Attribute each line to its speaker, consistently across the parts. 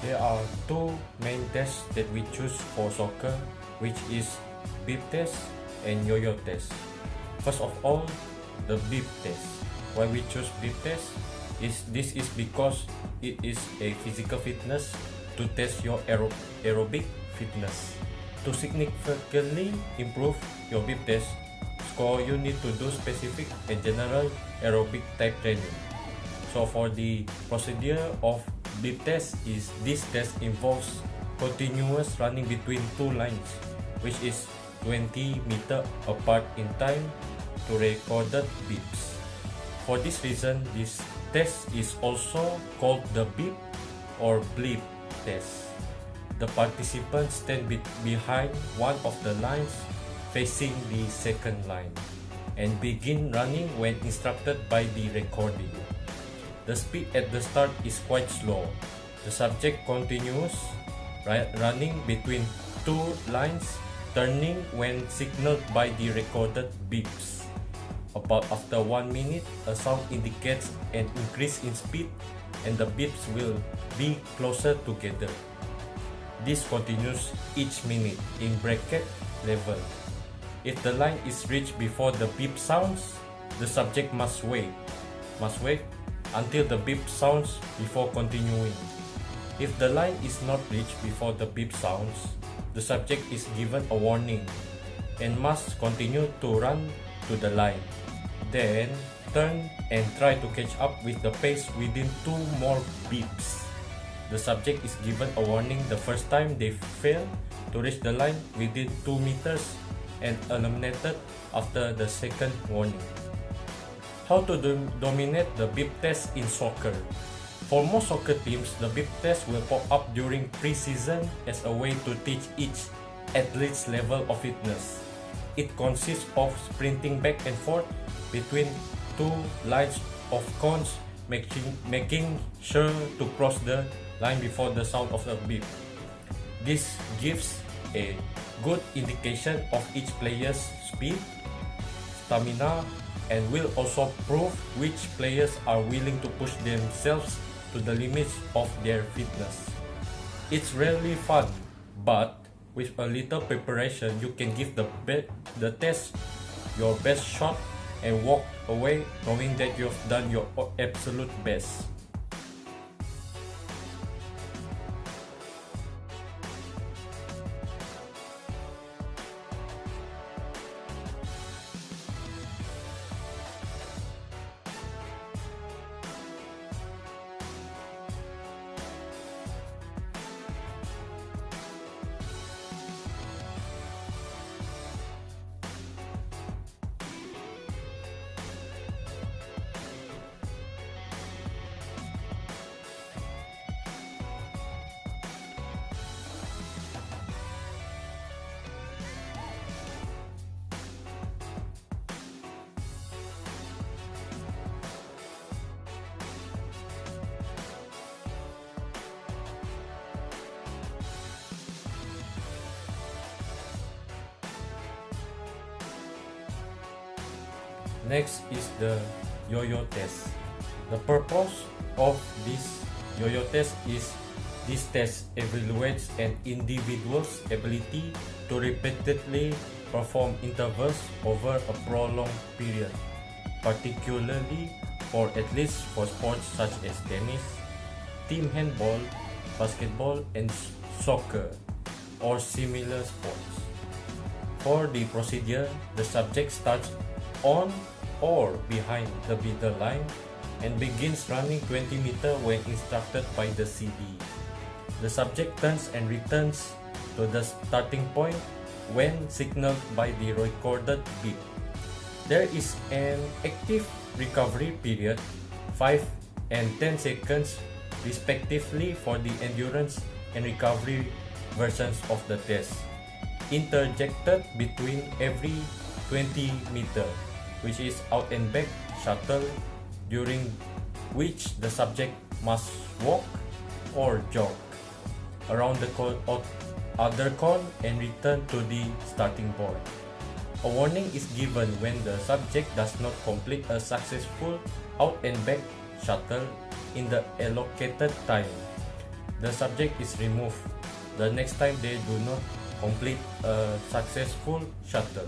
Speaker 1: There are two main tests that we choose for soccer, which is bib test and yo-yo test. First of all, the bib test. Why we choose bib test is because it is a physical fitness to test your aerobic fitness. To significantly improve your bib test score, you need to do specific and general aerobic type training. So for the procedure of bib test this test involves continuous running between two lines, which is 20 meters apart in time to recorded bibs. For this reason, this test is also called the bib or blip test. The participants stand behind one of the lines facing the second line and begin running when instructed by the recording. The speed at the start is quite slow. The subject continues running between two lines, turning when signaled by the recorded beeps. About after 1 minute, a sound indicates an increase in speed and the beeps will be closer together. This continues each minute in bracket level. If the line is reached before the beep sounds, the subject must wait until the beep sounds before continuing. If the line is not reached before the beep sounds, the subject is given a warning and must continue to run to the line. Then turn and try to catch up with the pace within 2 more beeps. The subject is given a warning the first time they fail to reach the line within 2 meters and eliminated after the second warning. How to dominate the bib test in soccer? For most soccer teams, the bib test will pop up during pre-season as a way to teach each athlete's level of fitness. It consists of sprinting back and forth between two lines of cones, making sure to cross the line before the sound of the bib. This gives a good indication of each player's speed, stamina, and will also prove which players are willing to push themselves to the limits of their fitness. It's really fun, but with a little preparation, you can give the test your best shot and walk away knowing that you've done your absolute best. Next is the yo-yo test. The purpose of this yo-yo test is this test evaluates an individual's ability to repeatedly perform intervals over a prolonged period, particularly for athletes for sports such as tennis, team handball, basketball, and soccer, or similar sports. For the procedure, the subject starts on or behind the middle line and begins running 20 meters when instructed by the CD. The subject turns and returns to the starting point when signaled by the recorded beep. There is an active recovery period, 5 and 10 seconds respectively for the endurance and recovery versions of the test, interjected between every 20 meters, which is out and back shuttle, during which the subject must walk or jog around the other cone and return to the starting point. A warning is given when the subject does not complete a successful out and back shuttle in the allocated time. the subject is removed the next time they do not complete a successful shuttle.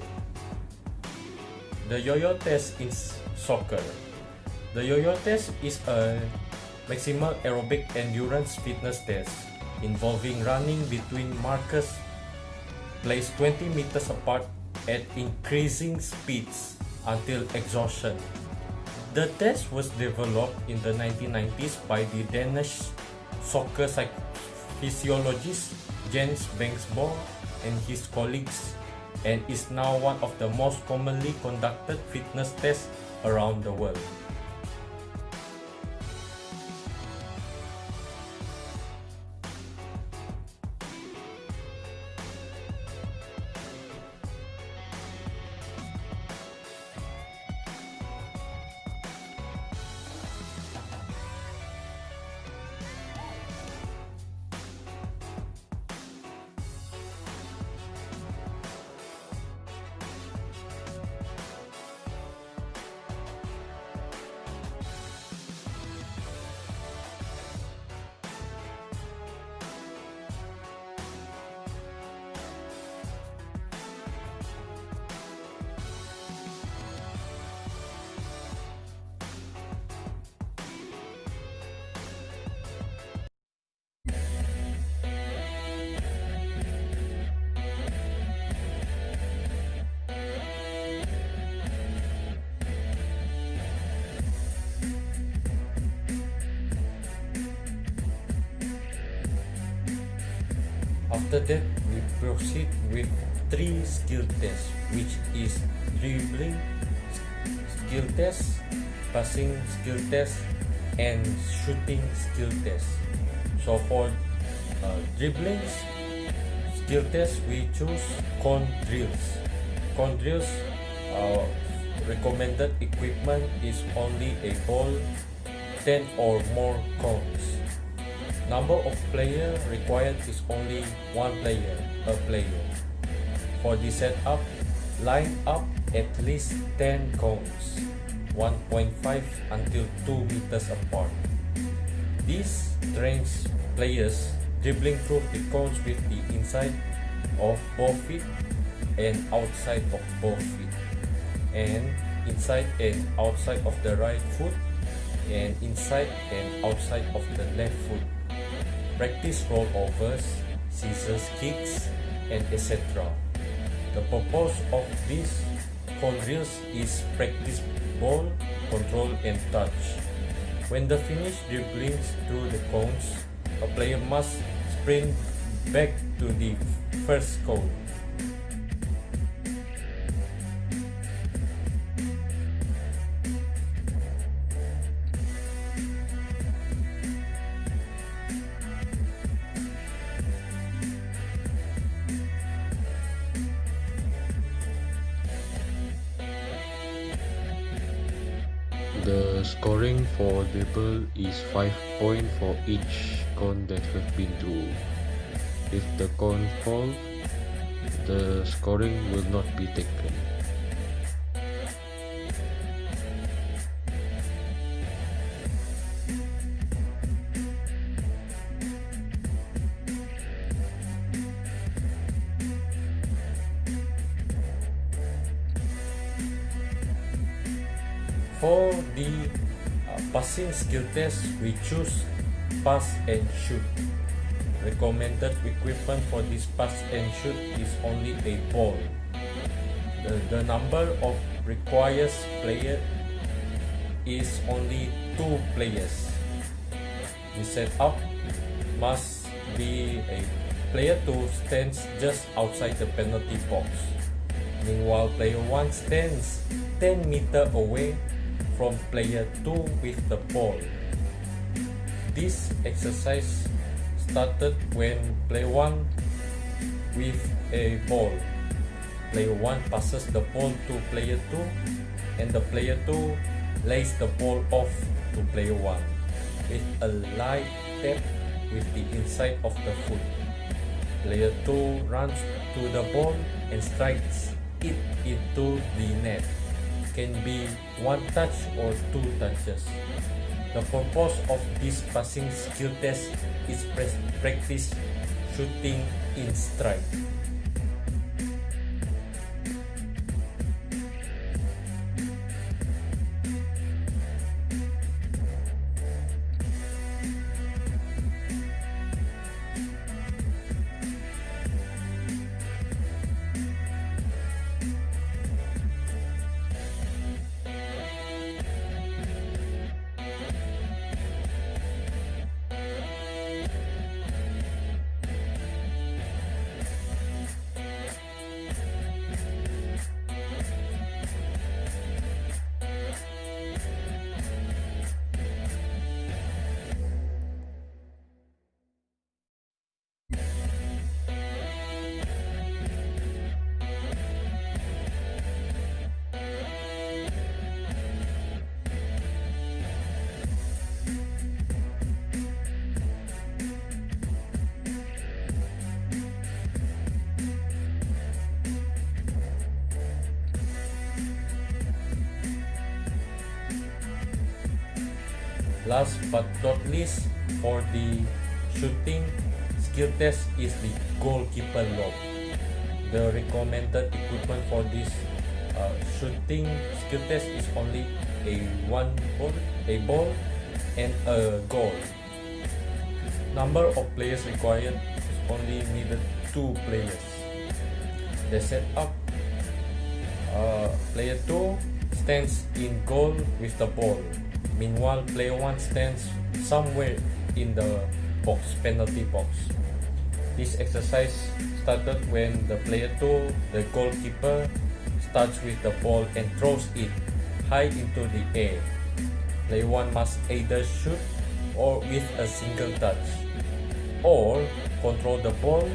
Speaker 1: The yo-yo test in soccer. The yo-yo test is a maximal aerobic endurance fitness test involving running between markers placed 20 meters apart at increasing speeds until exhaustion. The test was developed in the 1990s by the Danish soccer physiologist Jens Bangsbo and his colleagues, and is now one of the most commonly conducted fitness tests around the world. After that, we proceed with 3 skill tests, which is dribbling skill test, passing skill test, and shooting skill test. So for dribbling skill test, we choose cone drills. Cone drills recommended equipment is only a ball, 10 or more cones. Number of player required is only one player per player. For the setup, line up at least 10 cones, 1.5 until 2 meters apart. This trains players dribbling through the cones with the inside of both feet and outside of both feet, and inside and outside of the right foot, and inside and outside of the left foot. Practice rollovers, scissors kicks, and etc. The purpose of these cone drills is practice ball control and touch. When the finish dribbling through the cones, a player must sprint back to the first cone.
Speaker 2: The scoring for dribble is 5 points for each cone that have been through. If the cone falls, the scoring will not be taken.
Speaker 1: For the passing skill test, we choose pass and shoot. Recommended equipment for this pass and shoot is only a ball. The number of requires player is only 2 players. The setup must be a player 2 stands just outside the penalty box. Meanwhile, player 1 stands 10 meters away from player 2 with the ball. This exercise started when player 1 with a ball. Player 1 passes the ball to player 2 and the player 2 lays the ball off to player 1 with a light tap with the inside of the foot. Player 2 runs to the ball and strikes it into the net. Can be 1 touch or 2 touches. The purpose of this passing skill test is practice shooting in stride. Last but not least, for the shooting skill test is the goalkeeper lob. The recommended equipment for this shooting skill test is only a ball and a goal. Number of players required is only needed 2 players. The setup, player 2 stands in goal with the ball. Meanwhile, player 1 stands somewhere in the penalty box. This exercise started when the player 2, the goalkeeper, starts with the ball and throws it high into the air. Player 1 must either shoot or with a single touch, or control the ball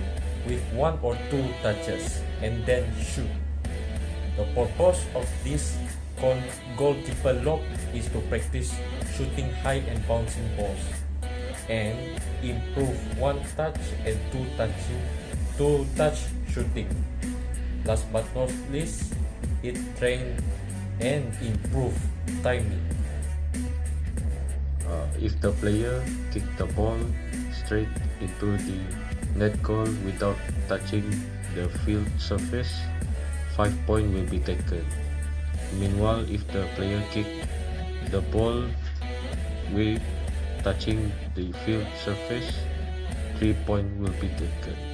Speaker 1: with 1 or 2 touches and then shoot. The purpose of this goalkeeper lob is to practice shooting high and bouncing balls and improve 1 touch and 2 touch shooting. Last but not least, it train and improve timing.
Speaker 2: If the player kick the ball straight into the net goal without touching the field surface, 5 points will be taken. Meanwhile, if the player kick the ball with touching the field surface, 3 points will be taken.